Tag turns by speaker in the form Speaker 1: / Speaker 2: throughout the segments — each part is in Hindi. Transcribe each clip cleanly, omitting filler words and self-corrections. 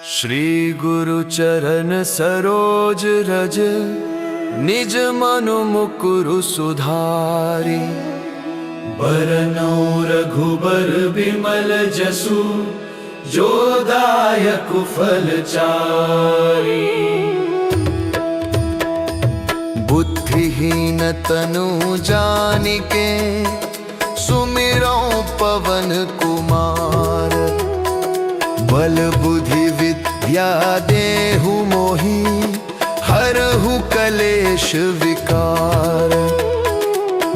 Speaker 1: श्री गुरु चरण सरोज रज, निज मनु मुकुरु सुधारी। बरनौ रघुबर बिमल जसु, जो दायक फल चारी। बुद्धिहीन तनु जानिके, सुमिरौ पवन कुमार। बल बुद्धि विद्या देहु मोहि, हरहु कलेश विकार।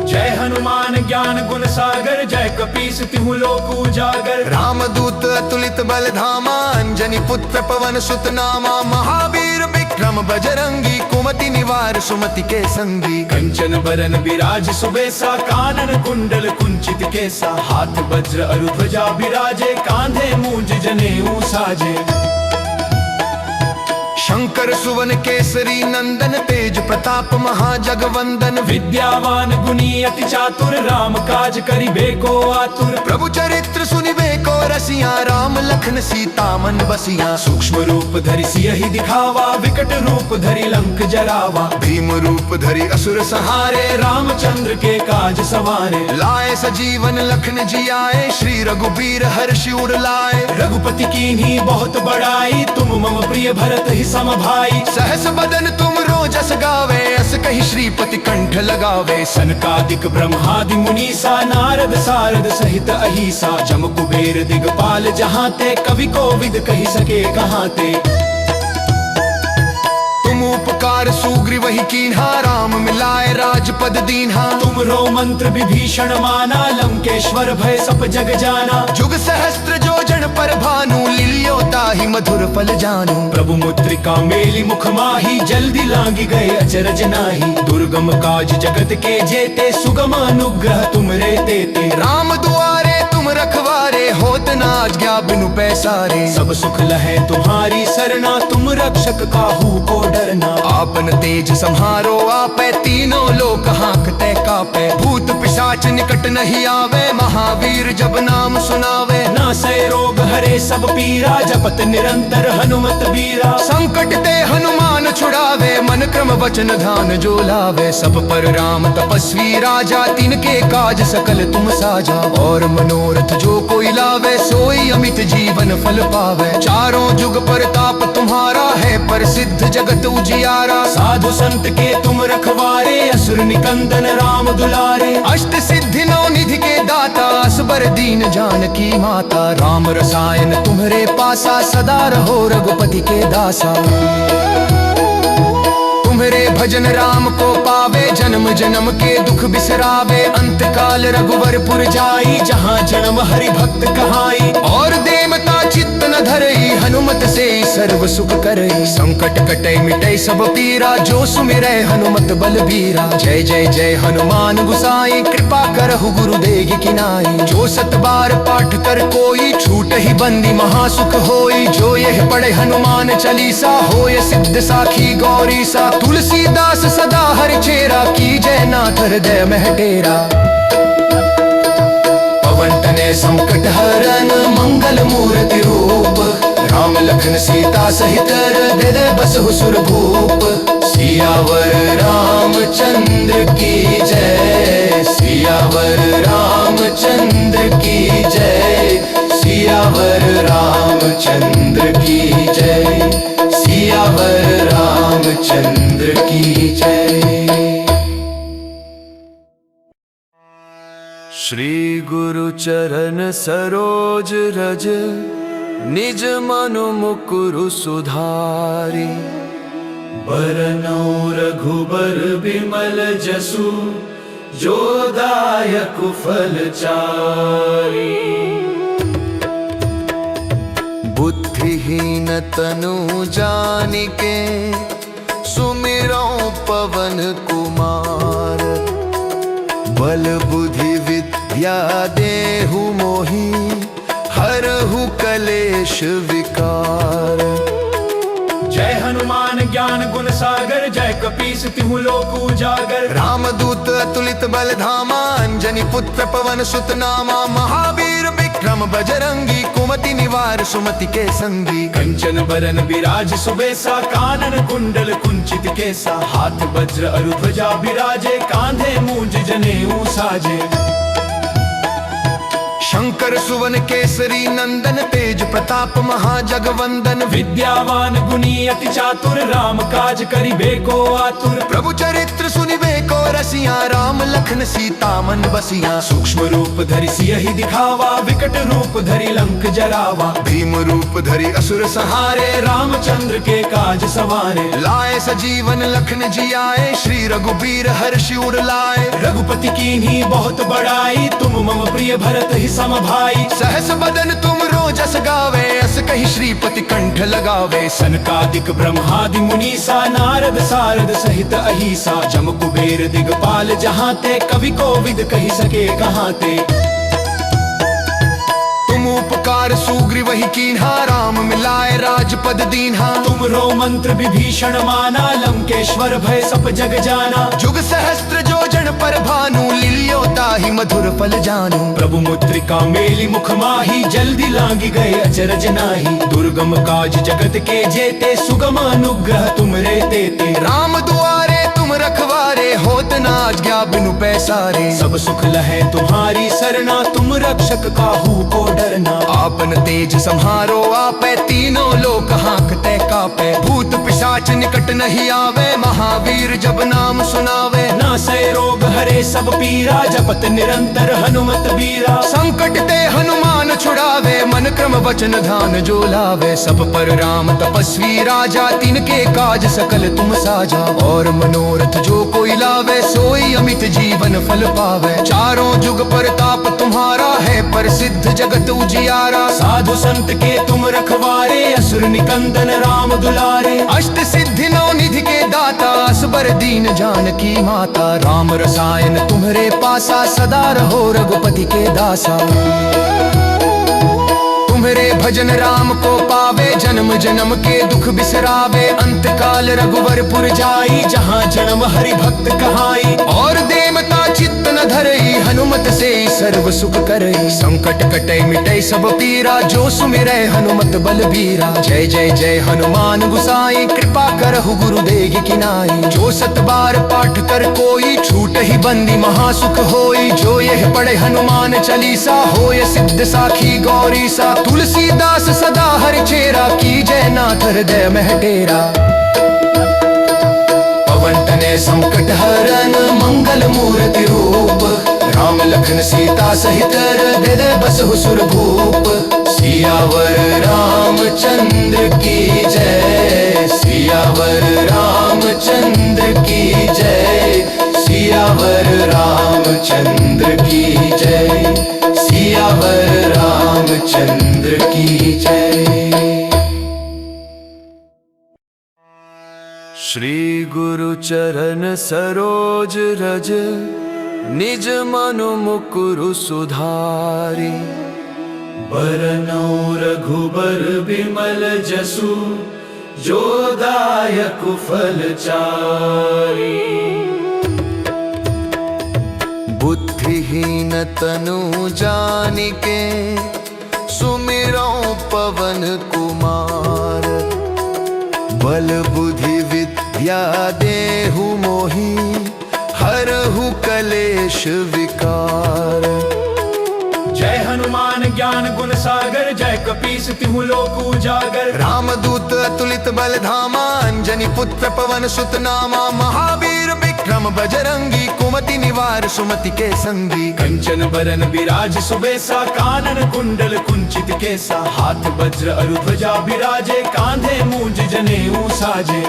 Speaker 2: जय हनुमान ज्ञान गुण सागर, जय कपीस तिहु लोक उजागर।
Speaker 1: रामदूत अतुलित बल धामा, अंजनी पुत्र पवन सुत नामा। महावीर विक्रम बजरंगी, कुमति निवार सुमति के संगी।
Speaker 2: कंचन बरन विराज सुबेसा, कानन कुंडल कुंचित केसा। हाथ वज्र अरु ध्वजा विराजे, कांधे मूंज जनेऊ साजे।
Speaker 1: शंकर सुवन केसरी नंदन, तेज प्रताप महाजगवंदन।
Speaker 2: विद्यावान गुणी अति चातुर, राम काज करिबे को आतुर।
Speaker 1: प्रभु चरित्र सुनिबे को रसिया, राम लखन सीता मन बसिया।
Speaker 2: सूक्ष्म रूप धरि सियहि दिखावा, विकट रूप धरि लंक जरावा।
Speaker 1: भीम रूप धरि असुर संहारे,
Speaker 2: रामचंद्र के काज सवारे।
Speaker 1: लाए सजीवन लखन जियाए, श्री रघुबीर हर्षि उर लाए।
Speaker 2: रघुपति कीन्ही बहुत बड़ाई, तुम मम प्रिय भरत ही सम भाई।
Speaker 1: सहस बदन तुम रोजस गावे, अस कहि श्रीपति कंठ लगावे।
Speaker 2: सनकादिक ब्रह्मादि मुनीसा, नारद सारद सहित अहिसा। जम कुबेर दिगपाल जहाते, कवि कोविद कहि सके कहाते।
Speaker 1: तुम उपकार सुग्रीव ही कीन्हा, राम मिलाए राजपद दीन्हा।
Speaker 2: तुमरो मंत्र विभीषण माना, लंकेश्वर भय सब जग जाना।
Speaker 1: जुग सहस्त्र जो जन पर भानु, लिलियो ताहि मधुर फल जानू।
Speaker 2: प्रभु मुद्रिका मेली मुख माही, जल्दी लांगी गए अचरज नाही। दुर्गम काज जगत के जेते, सुगम अनुग्रह तुमरे तेते।
Speaker 1: राम दुआरे तुम रखवारे, होत न आज्ञा बिनु पैसारे।
Speaker 2: सब सुख लहे तुम्हारी सरना, तुम रक्षक काहू को डरना।
Speaker 1: आपन तेज सम्हारो आपै, तीनों लोक हांकते कापै। भूत पिशाच निकट नहीं आवे, महावीर जब नाम सुनावे।
Speaker 2: नासै रोग हरे सब पीरा, जपत निरंतर हनुमत बीरा।
Speaker 1: संकट ते हनुमान छुड़ावे, मन क्रम वचन ध्यान जो लावे। सब पर राम तपस्वी राजा, तिनके काज सकल तुम साजा। और मनोरथ जो कोई लावे, सोई अमित जीवन फल पावे। चारों जुग परताप तुम्हारा है, प्रसिद्ध जगत उजियारा।
Speaker 2: साधु संत के तुम रखवारे, असुर निकंदन राम दुलारे।
Speaker 1: अष्ट सिद्धि नौ निधि के दाता, असबर दीन जानकी माता। राम रसायन तुम्हरे पासा, सदा रहो रघुपति के दासा। तुम्हरे भजन राम को पावे, जन्म जन्म के दुख बिसरावे। अंत काल रघुवरपुर जाई, जहाँ जन्म हरि भक्त कहाई। और देवता चित्त न धरई, हनुमत से सर्व सुख करई। संकट कटै मिटै सब पीरा, जो सुमिरै हनुमत बलबीरा। जय जय जय हनुमान गुसाई, कृपा करहु गुरुदेव की नाई। जो सत बार पाठ कर कोई, छूट ही बंदी महासुख होई। जो यह पढ़े हनुमान चालीसा, होय सिद्ध साखी गौरी सा। तुलसीदास सदा हरि चेरा, की जय नाथ हृदय मह डेरा। पवन तनय संकट हरन, मंगल मूर्ति रूप। राम लखन सीता सहित, हृदय बसहु सुर भूप। सियावर रामचंद्र की जय, सियावर रामचंद्र की जय। सियावर रामचंद्र की जय, सियावर रामचंद्र की जय। श्री गुरु चरण सरोज रज, निज मनु मुकुरु सुधारी। बरनौ रघुबर बिमल जसु, जो दायक फल चारी। बुद्धिहीन तनु जानिके, सुमिरौ पवन कुमार। बल बुद्धि विद्या देहु मोहि, हरहु कलेश विकार।
Speaker 2: जय हनुमान ज्ञान गुण सागर, जय कपीस तिहु लोक उजागर।
Speaker 1: रामदूत अतुलित बल धामा, अंजनी पुत्र पवन सुत नामा। महावीर विक्रम बजरंगी, कुमति निवार सुमति के संगी।
Speaker 2: कंचन बरन विराज सुबेसा, कानन कुंडल कुंचित केसा। हाथ वज्र अरु ध्वजा विराजे, कांधे मूंज जनेऊ साजे।
Speaker 1: शंकर सुवन केसरी नंदन, तेज प्रताप महाजगवंदन।
Speaker 2: विद्यावान गुणी अति चातुर, राम काज करिबे को आतुर।
Speaker 1: प्रभु चरित्र सुनिबे को रसिया, राम लखन सीता मन बसिया।
Speaker 2: सूक्ष्म रूप धरि सियहि दिखावा, विकट रूप धरि लंक जरावा।
Speaker 1: भीम रूप धरि असुर संहारे,
Speaker 2: रामचंद्र के काज सवारे।
Speaker 1: लाए सजीवन लखन जियाए, श्री रघुबीर हर्षि उर लाए।
Speaker 2: रघुपति कीन्ही बहुत बड़ाई, तुम मम प्रिय भरत ही सम भाई।
Speaker 1: सहस बदन तुम रोजस गावे, अस कहि श्रीपति कंठ लगावे।
Speaker 2: सनकादिक ब्रह्मादि मुनीसा, नारद सारद सहित अहिसा। जम कुबेर दिगपाल जहाँ ते, कवि कोविद कहि सके कहाँ ते।
Speaker 1: तुम उपकार सुग्रीव ही कीन्हा, राम मिलाए राजपद दीन्हा।
Speaker 2: तुम रो मंत्र विभीषण माना, लंकेश्वर भय सब जग जाना।
Speaker 1: जुग सहस्त्र जोजन पर भानु, लिलियो ताहि मधुर फल जानू।
Speaker 2: प्रभु मुद्रिका मेली मुख माही, जल्दी लांगी गए अचरज नाही। दुर्गम काज जगत के जेते, सुगम अनुग्रह तुम रे देते।
Speaker 1: राम दुआरे तुम रखवारे, होत न आज्ञा बिनु पैसारे।
Speaker 2: सब सुख लहे तुम्हारी सरना, तुम रक्षक काहू को डरना।
Speaker 1: आपन तेज संहारो आपे, तीनों लोक हांकते कापे। भूत पिशाच निकट नहीं आवे, महावीर जब नाम सुनावे।
Speaker 2: नासै रोग हरे सब पीरा, जपत निरंतर हनुमत बीरा।
Speaker 1: संकट ते हनुमान छुड़ावे, मन क्रम वचन ध्यान जो लावे। सब पर राम तपस्वी राजा, तिनके काज सकल तुम साजा। और मनोरथ जो कोई लावे, सोई अमित जीवन फल पावे। चारों जुग परताप तुम्हारा है, प्रसिद्ध जगत उजियारा।
Speaker 2: साधु संत के तुम रखवारे, असुर निकंदन राम दुलारे।
Speaker 1: अष्ट सिद्धि नौ निधि के दाता, असबर दीन जानकी माता। राम रसायन तुम्हरे पासा, सदा रहो रघुपति के दासा। तुम्हरे भजन राम को पावे, जन्म जन्म के दुख बिसरावे। अंत काल रघुवरपुर जाई, जहाँ जन्म हरि भक्त कहाई। और देमता चित्त न धरई, हनुमत से सर्व सुख करई। संकट कटै मिटै सब पीरा, जो सुमिरै हनुमत बलबीरा। जय जय जय हनुमान गुसाई, कृपा करहु गुरुदेव की नाई। जो सत बार पाठ कर कोई, छूट ही बंदी महासुख होई। जो यह पढ़े हनुमान चालीसा, होय सिद्ध साखी गौरी सा। तुलसीदास सदा हरि चेरा, की जय नाथ हृदय में डेरा। पवन तनय संकट हरन, मंगल मूर्ति रूप। राम लखन सीता सहित, हृदय बसहु सुर भूप। सियावर रामचंद्र की जय, सियावर रामचंद्र की जय। सियावर रामचंद्र की जय, सियावर रामचंद्र की जय। श्री गुरु चरण सरोज रज, निज मनु मुकुरु सुधारी।
Speaker 2: बरनौ रघुबर बिमल जसु, जो दायक फल चारि।
Speaker 1: बुद्धिहीन तनु जानिके, सुमिरौ पवन कुमार। बल बुद्धि विद्या देहु मोहि, हरहु कलेश विकार।
Speaker 2: जय हनुमान ज्ञान गुण सागर, जय कपीस तिहु लोक उजागर।
Speaker 1: रामदूत अतुलित बल धामा, अंजनी पुत्र पवन सुत नामा। महावीर विक्रम बजरंगी, कुमति निवार सुमति के संगी।
Speaker 2: कंचन बरन विराज सुबेसा, कानन कुंडल कुंचित केसा। हाथ वज्र अरु ध्वजा विराजे, कांधे मूंज जनेऊ साजे।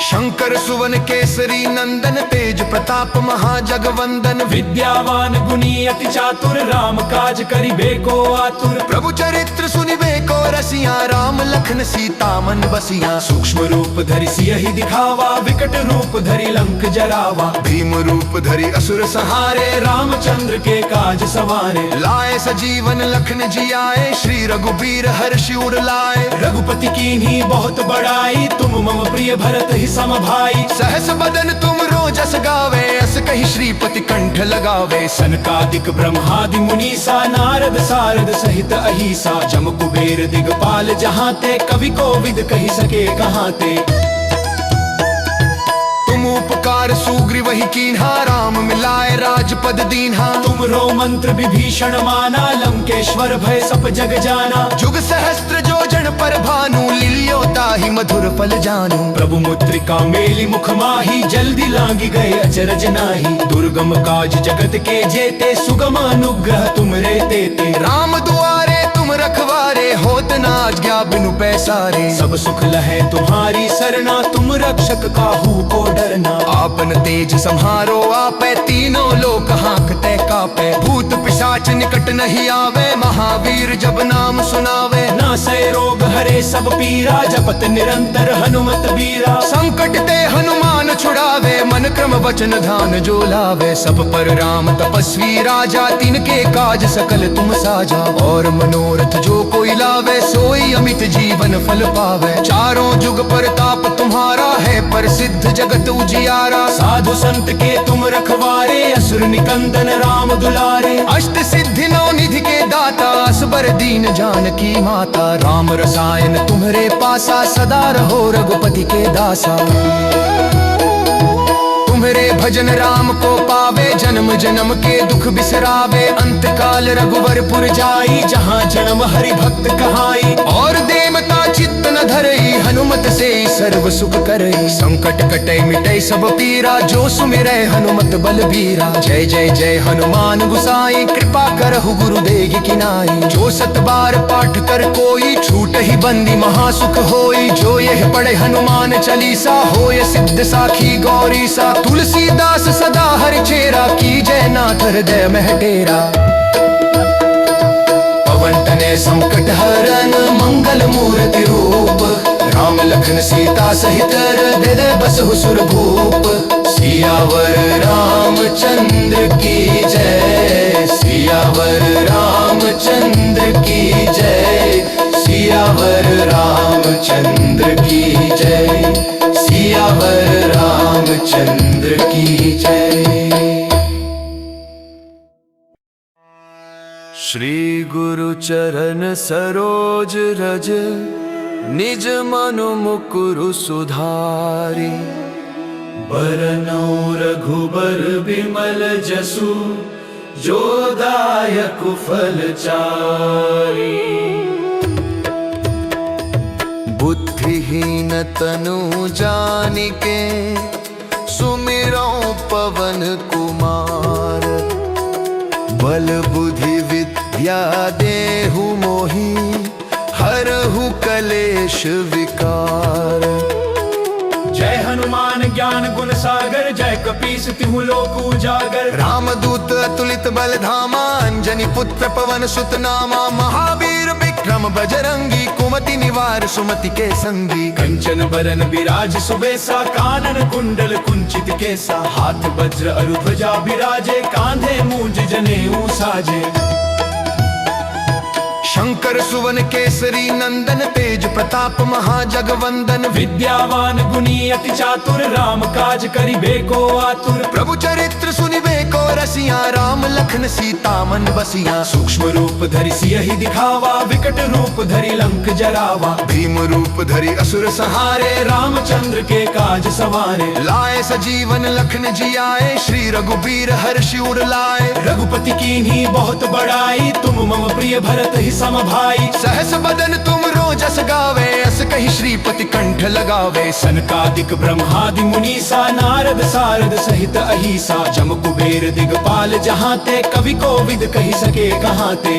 Speaker 1: शंकर सुवन केसरी नंदन, तेज प्रताप महाजगवंदन।
Speaker 2: विद्यावान गुणी अति चातुर, राम काज करिबे को आतुर।
Speaker 1: प्रभु चरित्र सुनिबे को रसिया, रसिया राम लखन सीता मन बसिया।
Speaker 2: सूक्ष्म रूप धरि सियहि दिखावा, विकट रूप धरि लंक जरावा।
Speaker 1: भीम रूप धरि असुर
Speaker 2: हारे रामचंद्र के काज सवारे।
Speaker 1: लाए सजीवन लखन जी आए, श्री रघुबीर हर्षि उर लाए।
Speaker 2: रघुपति कीन्ही बहुत बड़ाई, तुम मम प्रिय भरत ही सम भाई।
Speaker 1: सहस बदन तुम रोजस गावे, अस कहि श्रीपति कंठ लगावे।
Speaker 2: सनकादिक ब्रह्मादि मुनीसा, नारद सारद सहित अहिसा। जम कुबेर दिगपाल जहाँ ते, कवि कोविद कहि सके कहाँ ते।
Speaker 1: तुम उपकार सुग्रीव ही कीन्हा, राम मिलाए राजपद दीन्हा।
Speaker 2: तुम रो मंत्र विभीषण माना, लंकेश्वर भय सब जग जाना।
Speaker 1: जुग सहस्त्र जो जन पर भानु, लिलियो ताहि मधुर फल जानू।
Speaker 2: प्रभु मुद्रिका मेली मुख माही, जल्दी लांगी गए अचरज नाही। दुर्गम काज जगत के जेते, सुगम अनुग्रह तुम रे तेते।
Speaker 1: राम दुआरे तुम रखवारे, होत न आज्ञा बिनु पैसारे।
Speaker 2: सब सुख लहे तुम्हारी सरना, तुम रक्षक काहू को डरना।
Speaker 1: आपन तेज संहारो आपे, तीनों लोक हांकते कापे। भूत पिशाच निकट नहीं आवे, महावीर जब नाम सुनावे।
Speaker 2: नासै रोग हरे सब पीरा, जपत निरंतर हनुमत बीरा।
Speaker 1: संकट ते हनुमान छुड़ावे, मन क्रम वचन ध्यान जो लावे। सब पर राम तपस्वी राजा, तिनके काज सकल तुम साजा। और मनोरथ जो कोई लावे, सोई अमित जीवन फल पावे। चारों जुग परताप तुम्हारा है, प्रसिद्ध जगत उजियारा।
Speaker 2: साधु संत के तुम रखवारे, असुर निकंदन राम दुलारे।
Speaker 1: अष्ट सिद्धि नौ निधि के दाता, असबर दीन जानकी माता। राम रसायन तुम्हरे पासा, सदा रहो रघुपति के दासा। तुम्हरे भजन राम को पावे, जन्म जन्म के दुख बिसरावे। अंत काल रघुवरपुर जाई, जहाँ जन्म हरि भक्त कहाई। और देवता चित्त न धरई, हनुमत से सर्व सुख करई। संकट कटै मिटै सब पीरा, जो सुमिरै हनुमत बलबीरा। जय जय जय हनुमान गुसाई, कृपा करहु गुरुदेव की नाई। जो सत बार पाठ कर कोई, छूट ही बंदी महासुख होई। जो यह पढ़े हनुमान चालीसा, होय सिद्ध साखी गौरी सा। तुलसीदास सदा हरि चेरा, की जय नाथ हृदय मह डेरा। पवन तनय संकट हरन, मंगल मूर्ति रूप। राम लखन सीता सहित, हृदय बसहु सुर भूप। सियावर रामचंद्र की जय, सियावर रामचंद्र की जय। सियावर रामचंद्र की जय, सियावर रामचंद्र की जय। श्री गुरु चरण सरोज रज, निज मनु मुकुरु सुधारी।
Speaker 2: बरनौ रघुबर बिमल जसु, जो दायक फल चारि।
Speaker 1: बुद्धिहीन तनु जानिके, सुमिरौ पवन कुमार। बल बुद्धि विद्या देहु मोहि, हरहु कलेश विकार।
Speaker 2: जय हनुमान ज्ञान गुण सागर, जय कपीस तिहु लोक उजागर।
Speaker 1: रामदूत अतुलित बल धामा, अंजनी पुत्र पवन सुत नामा। महावीर विक्रम बजरंगी, कुमति निवार सुमति के संगी।
Speaker 2: कंचन बरन विराज सुबेसा, कानन कुंडल कुंचित केसा। हाथ वज्र अरु ध्वजा बिराजे, कांधे मूंज जनेऊ साजे।
Speaker 1: शंकर सुवन केसरी नंदन, तेज प्रताप महाजगवंदन।
Speaker 2: विद्यावान गुणी अति चातुर, राम काज करिबे को आतुर।
Speaker 1: प्रभु चरित्र सुनिबे को रसिया, राम लखन सीता मन बसिया।
Speaker 2: सूक्ष्म रूप धरि सियहि दिखावा, विकट रूप धरि लंक जरावा।
Speaker 1: भीम रूप धरि असुर संहारे,
Speaker 2: रामचंद्र के काज सवारे।
Speaker 1: लाए सजीवन लखन जी आए, श्री रघुबीर हर्षि उर लाए।
Speaker 2: रघुपति कीन्ही बहुत बड़ाई, तुम मम प्रिय भरत ही सम भाई।
Speaker 1: सहस बदन तुम रोजस गावे, अस कहि श्रीपति कंठ लगावे।
Speaker 2: सनकादिक ब्रह्मादि मुनीसा, नारद सारद सहित अहिसा। जम कुबेर दिगपाल जहाँ ते, कवि कोविद कहि सके कहाँ ते।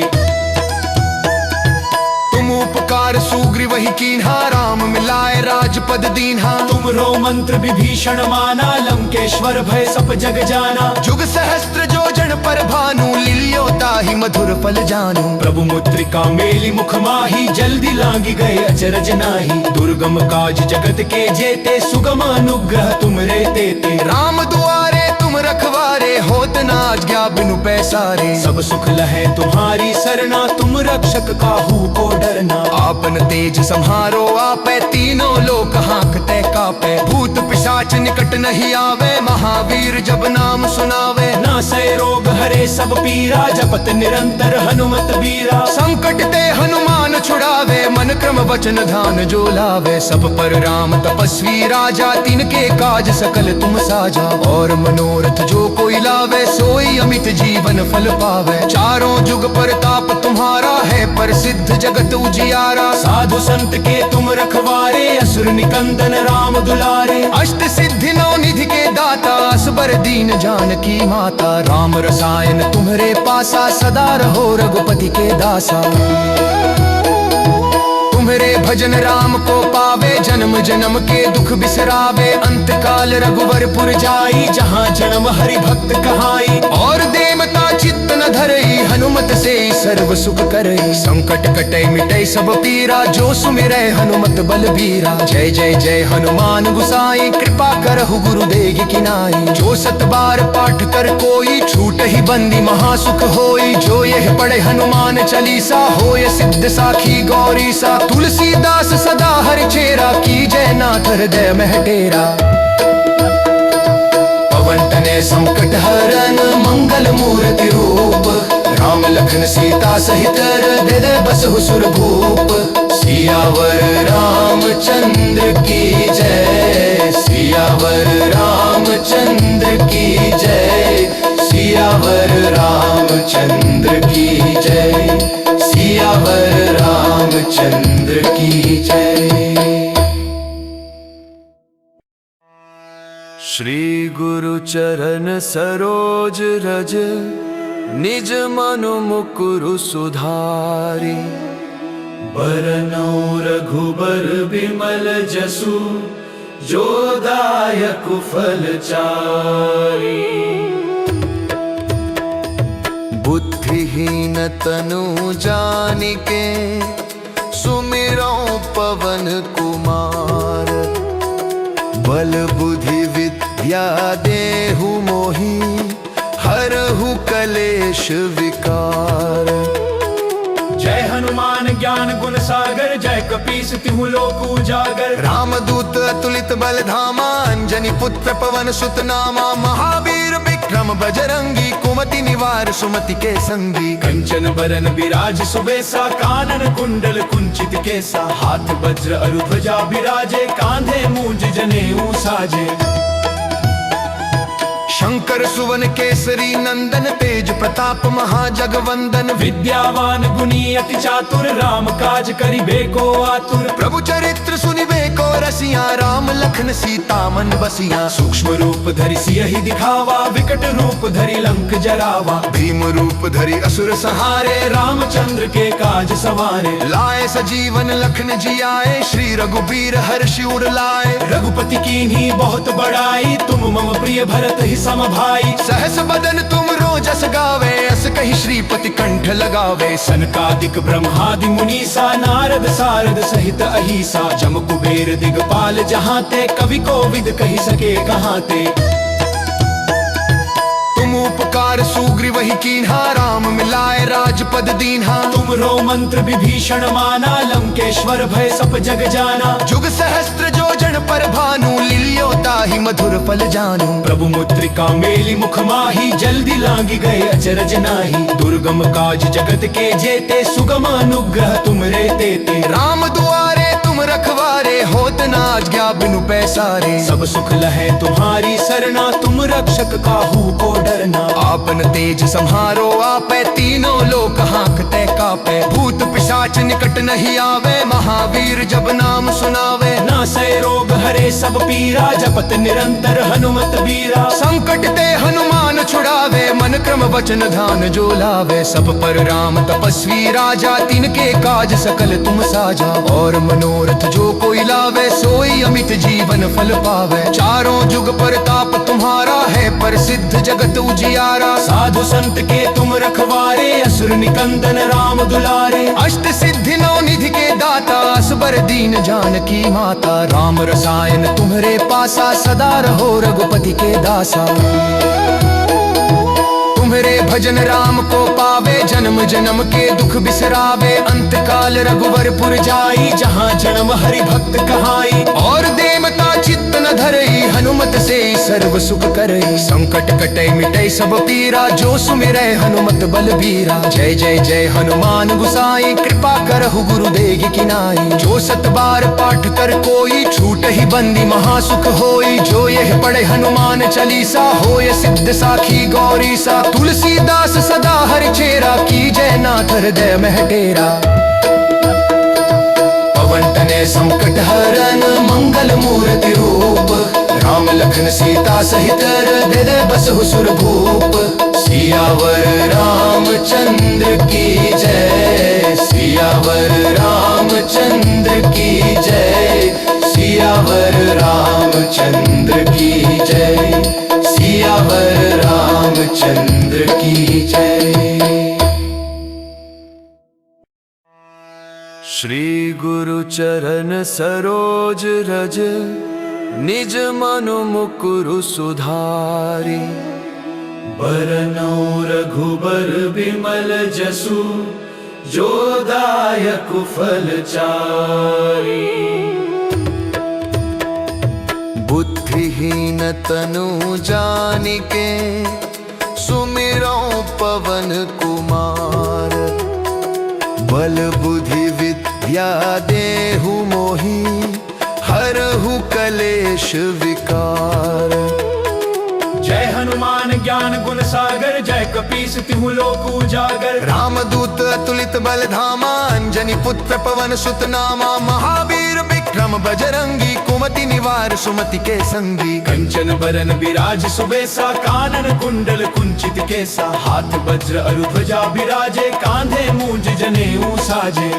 Speaker 1: तुम उपकार उपकार सुग्रीव ही कीन्हा, राम मिलाए राजपद दीन्हा।
Speaker 2: तुम रो मंत्र विभीषण माना, लंकेश्वर भय सब जग जाना।
Speaker 1: जुग सहस्त्र जोजन पर भानु, लिलियो ताहि मधुर फल जानू।
Speaker 2: प्रभु मुद्रिका मेली मुख माही, जल्दी लांगी गए अचरज नाही। दुर्गम काज जगत के जेते, सुगम अनुग्रह तुम रे देते।
Speaker 1: राम दुआरे तुम रखवारे, होत न आज्ञा बिनु पैसारे।
Speaker 2: सब सुख लहे तुम्हारी सरना, तुम रक्षक काहू को डरना।
Speaker 1: आपन तेज संहारो आपे, तीनों लोक हाँकते कापे। भूत पिशाच निकट नहीं आवे, महावीर जब नाम सुनावे।
Speaker 2: नासै रोग हरे सब पीरा, जपत निरंतर हनुमत बीरा।
Speaker 1: संकट ते हनुमान छुड़ावे, मन क्रम वचन ध्यान जो लावे। सब पर राम तपस्वी राजा, तिनके काज सकल तुम साजा। और मनोरथ जो कोई लावे, सोई अमित जीवन फल पावे। चारों जुग परताप तुम्हारा है, प्रसिद्ध जगत उजियारा।
Speaker 2: साधु संत के तुम रखवारे, असुर निकंदन राम दुलारे।
Speaker 1: अष्ट सिद्धि नौ निधि के दाता, असबर दीन जानकी माता। राम रसायन तुम्हरे पासा, सदा रहो रघुपति के दासा। तुम्हरे भजन राम को पावे, जन्म जन्म के दुख बिसरावे। अंत काल रघुवरपुर जाई, जहाँ जन्म हरि भक्त कहाई। और देवता चित्त न धरई, हनुमत से सर्व सुख करई। संकट कटै मिटै सब पीरा, जो सुमिरै हनुमत बलबीरा। जय जय जय हनुमान गुसाई, कृपा करहु गुरुदेव की नाई। जो सत बार पाठ कर कोई, छूट ही बंदी महासुख होई। जो यह पढ़े हनुमान चालीसा, होय सिद्ध साखी गौरी सा। तुलसीदास सदा हरि चेरा, की जय नाथ हृदय में डेरा। पवन तनय संकट हरन, मंगल मूर्ति रूप। राम लखन सीता सहित, हृदय बसहु सुर भूप। सियावर रामचंद्र की जय, सियावर रामचंद्र की जय। सियावर रामचंद्र की जय, सियावर रामचंद्र की जय। श्री गुरु चरण सरोज रज, निज मनु मुकुरु सुधारी।
Speaker 2: बरनौ रघुबर बिमल जसु, जो दायक फल चारी।
Speaker 1: बुद्धिहीन तनु जानिके, सुमिरौ पवन कुमार। बल बुद्धि विद्या देहु मोहि, हरहु कलेश विकार।
Speaker 2: जय हनुमान ज्ञान गुण सागर, जय कपीस तिहु लोक उजागर।
Speaker 1: रामदूत अतुलित बल धामा, अंजनी पुत्र पवन सुत नामा। महावीर विक्रम बजरंगी, कुमति निवार सुमति के संगी।
Speaker 2: कंचन बरन बिराज सुबेसा, कानन कुंडल कुंचित केसा। हाथ वज्र अरु ध्वजा बिराजे, कांधे मूंज जनेऊ साजे।
Speaker 1: शंकर सुवन केसरी नंदन, तेज प्रताप महाजगवंदन।
Speaker 2: विद्यावान गुणी अति चातुर, राम काज करिबे को आतुर।
Speaker 1: प्रभु चरित्र सुनिबे को रसिया, राम लखन सीता मन बसिया।
Speaker 2: सूक्ष्म रूप धरि सियहि दिखावा, विकट रूप धरि लंक जरावा।
Speaker 1: भीम रूप धरि असुर संहारे,
Speaker 2: रामचंद्र के काज सवारे।
Speaker 1: लाए सजीवन लखन जियाए, श्री रघुबीर हर्षि उर लाए।
Speaker 2: रघुपति कीन्ही बहुत बड़ाई, तुम मम प्रिय भरत ही सम भाई।
Speaker 1: सहस बदन तुम रोजस गावे, अस कहि श्रीपति कंठ लगावे।
Speaker 2: सनकादिक ब्रह्मादि मुनीसा, नारद सारद सहित अहिसा। जम कुबेर दिगपाल जहाँ ते, कवि कोविद कहि सके कहाँ ते।
Speaker 1: तुम उपकार सुग्रीव ही कीन्हा, राम मिलाए राजपद दीन्हा।
Speaker 2: तुम रो मंत्र विभीषण माना, लंकेश्वर भय सब जग जाना।
Speaker 1: जुग सहस्त्र जोजन पर भानु, लिलियो ताहि मधुर फल जानू।
Speaker 2: प्रभु मुद्रिका मेली मुख माही, जल्दी लांगी गए अचरज नाही। दुर्गम काज जगत के जेते, सुगम अनुग्रह तुम रे देते।
Speaker 1: राम दुआरे तुम रखवारे, होत न आज्ञा बिनु पैसारे।
Speaker 2: सब सुख लहे तुम्हारी सरना, तुम रक्षक काहू को डरना।
Speaker 1: आपन तेज संहारो आपे, तीनों लोक हाँकते कापे। भूत पिशाच निकट नहीं आवे, महावीर जब नाम सुनावे।
Speaker 2: नासै रोग हरे सब पीरा, जपत निरंतर हनुमत बीरा।
Speaker 1: संकट ते हनुमान छुड़ावे, मन क्रम वचन ध्यान जो लावे। सब पर राम तपस्वी राजा, तिनके काज सकल तुम साजा। और मनोरथ जो कोई लावे, सोई अमित जीवन फल पावे। चारों जुग परताप तुम्हारा है, प्रसिद्ध जगत उजियारा।
Speaker 2: साधु संत के तुम रखवारे, असुर निकंदन राम दुलारे।
Speaker 1: अष्ट सिद्धि नौ निधि के दाता, असबर दीन जानकी माता। राम रसायन तुम्हरे पासा, सदा रहो रघुपति के दासा। तुम्हरे भजन राम को पावे, जन्म जन्म के दुख बिसरावे। अंत काल रघुवरपुर जाई, जहाँ जन्म हरि भक्त कहाई। और देवता चित्त न धरई, हनुमत से सर्व सुख करई। संकट कटै मिटै सब पीरा, जो सुमिरै हनुमत बलबीरा। जय जय जय हनुमान गुसाई, कृपा करहु गुरुदेव की नाई। जो सत बार पाठ कर कोई, छूट ही बंदी महासुख होई। जो यह पढ़े हनुमान चालीसा, होय सिद्ध साखी गौरी सा। तुलसीदास सदा हरि चेरा, की जय नाथ हृदय मह डेरा। पवन तनय संकट हरन, मंगल मूर्ति रूप। राम लखन सीता सहित, हृदय बसहु सुर भूप। सियावर रामचंद्र की जय, सियावर रामचंद्र की जय। सियावर रामचंद्र की जय, सियावर रामचंद्र की जय। श्री गुरु चरण सरोज रज, निज मनु मुकुरु सुधारी।
Speaker 2: बरनौ रघुबर बिमल जसु, जो दायक फल चारी।
Speaker 1: बुद्धिहीन तनु जानिके, सुमिरौ पवन कुमार। बल बुद्धि विद्या देहु मोहि, हरहु कलेश विकार।
Speaker 2: जय हनुमान ज्ञान गुण सागर, जय कपीस तिहु लोक उजागर।
Speaker 1: रामदूत अतुलित बल धामा, अंजनी पुत्र पवन सुत नामा। महावीर विक्रम बजरंगी, कुमति निवार सुमति के संगी।
Speaker 2: कंचन बरन बिराज सुबेसा, कानन कुंडल कुंचित केसा। हाथ वज्र अरु ध्वजा बिराजे, कांधे मूंज जनेऊ साजे।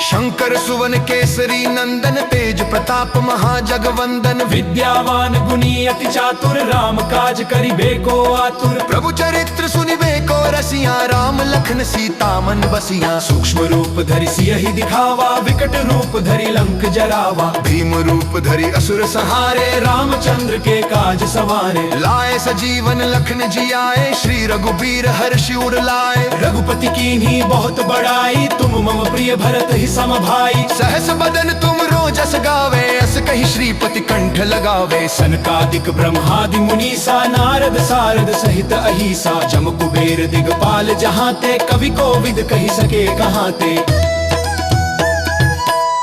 Speaker 2: शंकर सुवन केसरी नंदन, तेज प्रताप महाजगवंदन। विद्यावान गुणी अति चातुर, राम काज करिबे को आतुर।
Speaker 1: प्रभु चरित्र सुनिबे को रसिया, राम लखन सीता मन बसिया।
Speaker 2: सूक्ष्म रूप धरि सियहि दिखावा, विकट रूप धरि लंक जरावा।
Speaker 1: भीम रूप धरि असुर संहारे,
Speaker 2: रामचंद्र के काज सवारे।
Speaker 1: लाए सजीवन लखन जियाए, श्री रघुबीर हर्षि उर लाए।
Speaker 2: रघुपति कीन्ही बहुत बड़ाई, तुम मम प्रिय भरत ही सम भाई।
Speaker 1: सहस बदन तुम रोजस गावे, अस कहि श्रीपति कंठ लगावे।
Speaker 2: सनकादिक ब्रह्मादि मुनीसा, नारद सारद सहित अहिसा। जम कुबेर दिगपाल जहाँ ते, कवि कोविद कहि सके कहाँ ते।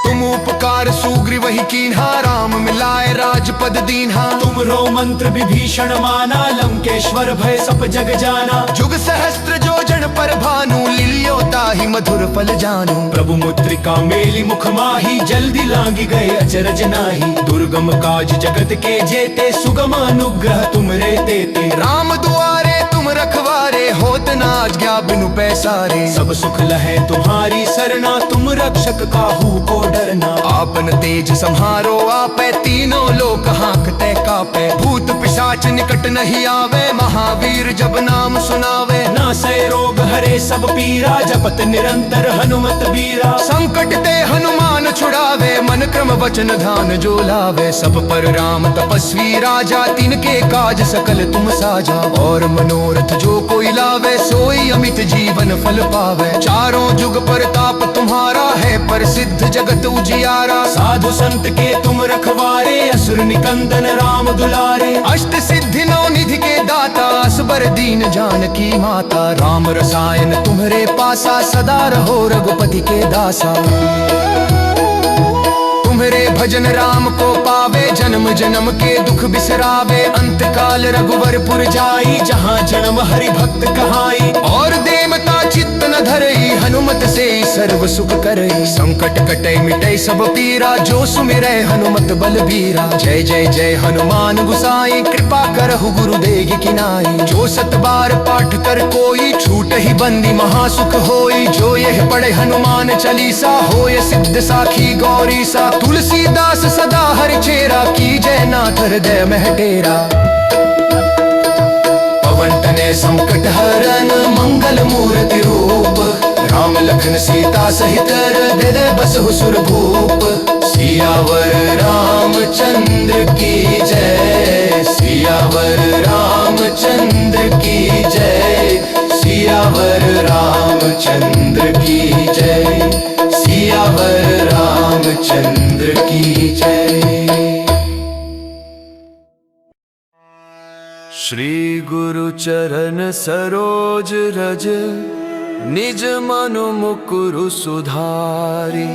Speaker 1: तुम उपकार सुग्रीव ही कीन्हा, राम मिलाए राजपद दीन्हा।
Speaker 2: तुम रो मंत्र विभीषण माना, लंकेश्वर भय सब जग जाना।
Speaker 1: जुग सहस्त्र जो जन पर भानु, लिलियो ताहि मधुर फल जानू।
Speaker 2: प्रभु मुद्रिका मेली मुख माही, जल्दी लांगी गए अचरज नाही। दुर्गम काज जगत के जेते, सुगम अनुग्रह तुमरे तेते।
Speaker 1: राम दुआरे तुम रखवारे, होत न आज्ञा बिनु पैसारे।
Speaker 2: सब सुख लहे तुम्हारी सरना, तुम रक्षक काहू को डरना।
Speaker 1: आपन तेज संहारो आपे, तीनों लोक हाँकते कापे। भूत पिशाच निकट नहीं आवे, महावीर जब नाम सुनावे।
Speaker 2: नासै रोग हरे सब पीरा, जपत निरंतर हनुमत बीरा।
Speaker 1: संकट ते हनुमान छुड़ावे, मन क्रम वचन ध्यान जो लावे। सब पर राम तपस्वी राजा, तिनके काज सकल तुम साजा। और मनोरथ जो कोई लावे, सोई अमित जीवन फल पावे। चारों जुग परताप तुम्हारा है, प्रसिद्ध जगत उजियारा।
Speaker 2: साधु संत के तुम रखवारे, असुर निकंदन राम दुलारे।
Speaker 1: अष्ट सिद्धि नौ निधि के दाता, असबर दीन जानकी माता। राम रसायन तुम्हरे पासा, सदा रहो रघुपति के दासा। भजन राम को पावे, जन्म जन्म के दुख बिसरावे। अंत काल रघुवरपुर जाई, जहाँ जन्म हरि भक्त कहाई। और देवता चित्त न धरई, हनुमत से सर्व सुख करई। संकट कटे मिटे सब पीरा, जो सुमिरै हनुमत बलबीरा। जय जय जय हनुमान गुसाई, कृपा करहु गुरुदेव की नाई। जो सत बार पाठ कर कोई, छूट ही बंदी महासुख होई। जो यह पढ़े हनुमान चालीसा, होय सिद्ध साखी गौरी सा। तुलसीदास सदा हरि चेरा, की जय नाथ हृदय में डेरा। पवन तनय संकट हरन, मंगल मूर्ति रूप। राम लखन सीता सहित हृदय बसहु सुरभूप। सियावर रामचंद्र की जय, सियावर रामचंद्र की जय। सियावर रामचंद्र की जय, सियावर रामचंद्र की जय।
Speaker 2: श्री गुरु चरण सरोज रज, निज मनु मुकुरु सुधारी।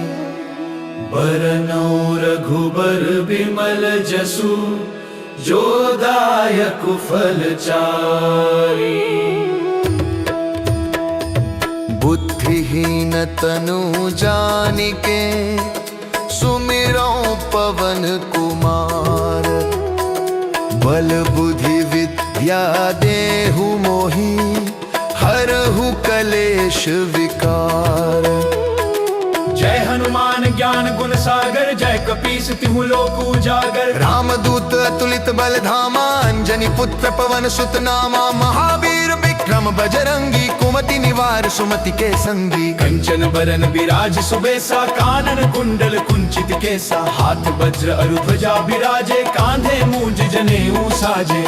Speaker 2: बरनौ रघुबर बिमल जसु, जो दायक फल चारी। बुद्धिहीन तनु जानिके, सुमिरौ पवन कुमार। बल बुद्धि विद्या देहु मोहि, हरहु कलेश विकार।
Speaker 3: जय हनुमान ज्ञान गुण सागर, जय कपीस तिहु लोक उजागर।
Speaker 2: रामदूत अतुलित बल धामा, अंजनी पुत्र पवन सुत नामा। महावीर विक्रम बजरंगी, कुमति निवार सुमति के संगी।
Speaker 3: कंचन बरन विराज सुबेसा, कानन कुंडल कुंचित केसा। हाथ वज्र अरु ध्वजा बिराजे, कांधे मूंज जनेऊ साजे।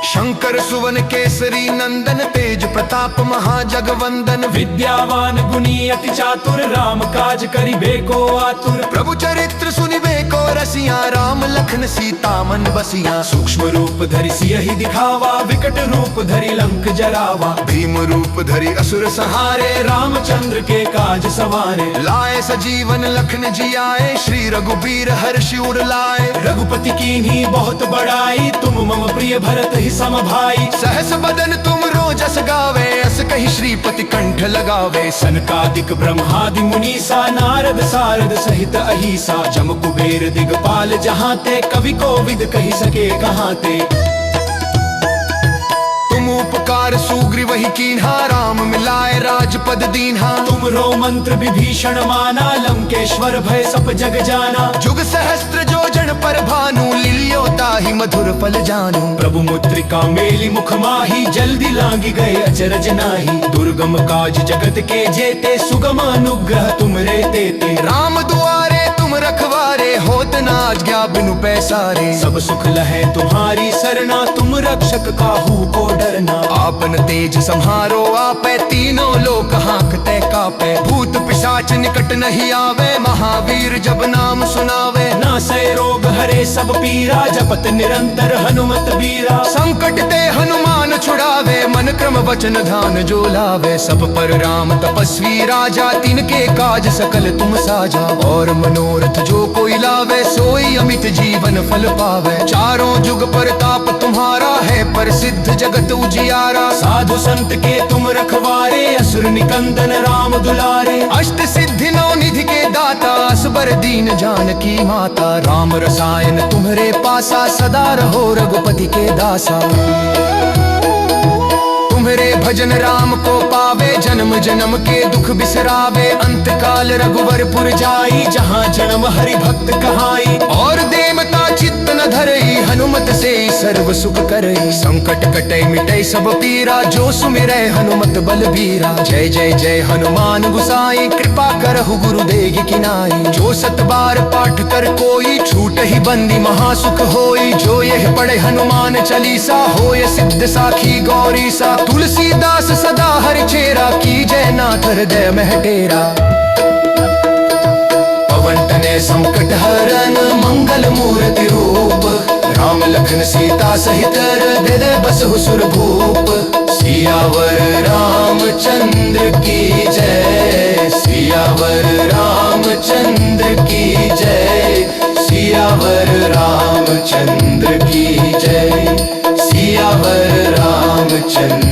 Speaker 2: शंकर सुवन केसरी नंदन, तेज प्रताप महाजगवंदन।
Speaker 3: विद्यावान गुणी अति चातुर, राम काज करिबे को आतुर।
Speaker 2: प्रभु चरित्र सुनिबे को रसिया, राम लखन सीता मन बसिया।
Speaker 3: सूक्ष्म रूप धरि सियहि दिखावा, विकट रूप धरि लंक जरावा।
Speaker 2: भीम रूप धरि असुर संहारे,
Speaker 3: रामचंद्र के काज सवारे।
Speaker 2: लाए सजीवन लखन जियाए, श्री रघुबीर हर्षि उर लाए।
Speaker 3: रघुपति कीन्ही बहुत बड़ाई, तुम मम प्रिय भरत ही सम भाई।
Speaker 2: सहस बदन तुम रोजस गावे, अस कहि श्रीपति कंठ लगावे।
Speaker 3: सनकादिक ब्रह्मादि मुनीसा, नारद सारद सहित अहिसा। जम कुबेर दिगपाल जहाँ ते, कवि कोविद कहि सके कहाँ ते।
Speaker 2: तुम उपकार सुग्रीव ही कीन्हा, राम मिलाए राजपद दीन्हा।
Speaker 3: तुम रो मंत्र विभीषण माना, लंकेश्वर भय सब जग जाना।
Speaker 2: जुग सहस्त्र जो जन पर भानु, लिलियो ताहि मधुर फल जानू।
Speaker 3: प्रभु मुद्रिका मेली मुख माही, जल्दी लांगी गए अचरज नाही। दुर्गम काज जगत के जेते, सुगम अनुग्रह तुम रे देते।
Speaker 2: राम दुआरे तुम रखवारे, होत न आज्ञा बिनु पैसारे।
Speaker 3: सब सुख लहे तुम्हारी सरना, तुम रक्षक काहू को डरना।
Speaker 2: आपन तेज सम्हारो आपै, तीनों लोक हांकते कापै। भूत पिशाच निकट नहीं आवे, महावीर जब नाम सुनावे।
Speaker 3: नासै रोग हरे सब पीरा, जपत निरंतर हनुमत बीरा।
Speaker 2: संकट ते हनुमान छुड़ावे, मन क्रम वचन ध्यान जो लावे। सब पर राम तपस्वी राजा, तिनके काज सकल तुम साजा। और मनोरथ जो कोई लावे, सोई अमित जीवन फल पावे। चारों जुग परताप तुम्हारा है, प्रसिद्ध जगत उजियारा।
Speaker 3: साधु संत के तुम रखवारे, असुर निकंदन राम दुलारे।
Speaker 2: अष्ट सिद्धि नौ निधि के दाता, असबर दीन जानकी माता। राम रसायन तुम्हरे पासा, सदा रहो रघुपति के दासा। तुम्हरे भजन राम को पावे, जन्म जन्म के दुख बिसरावे। अंत काल रघुवरपुर जाई, जहाँ जन्म हरि भक्त कहाई। और देवता चित्त न धरई, हनुमत से सर्व सुख करई। संकट कटे मिटे सब पीरा, जो सुमिरै हनुमत बलबीरा। जय जय जय हनुमान गुसाई, कृपा करहु गुरुदेव की नाई। जो सत बार पाठ कर कोई, छूट ही बंदी महासुख होई। जो यह पढ़े हनुमान चालीसा, होय सिद्ध साखी गौरी सा। तुलसीदास सदा हरि चेरा, की जय नाथ हृदय में डेरा। पवन तनय संकट हरन, मंगल मूर्ति रूप। राम लखन सीता सहित हृदय बसहु सुरभूप। सियावर रामचंद्र की जय, सियावर रामचंद्र की रामचंद्र की जय, सियावर रामचंद्र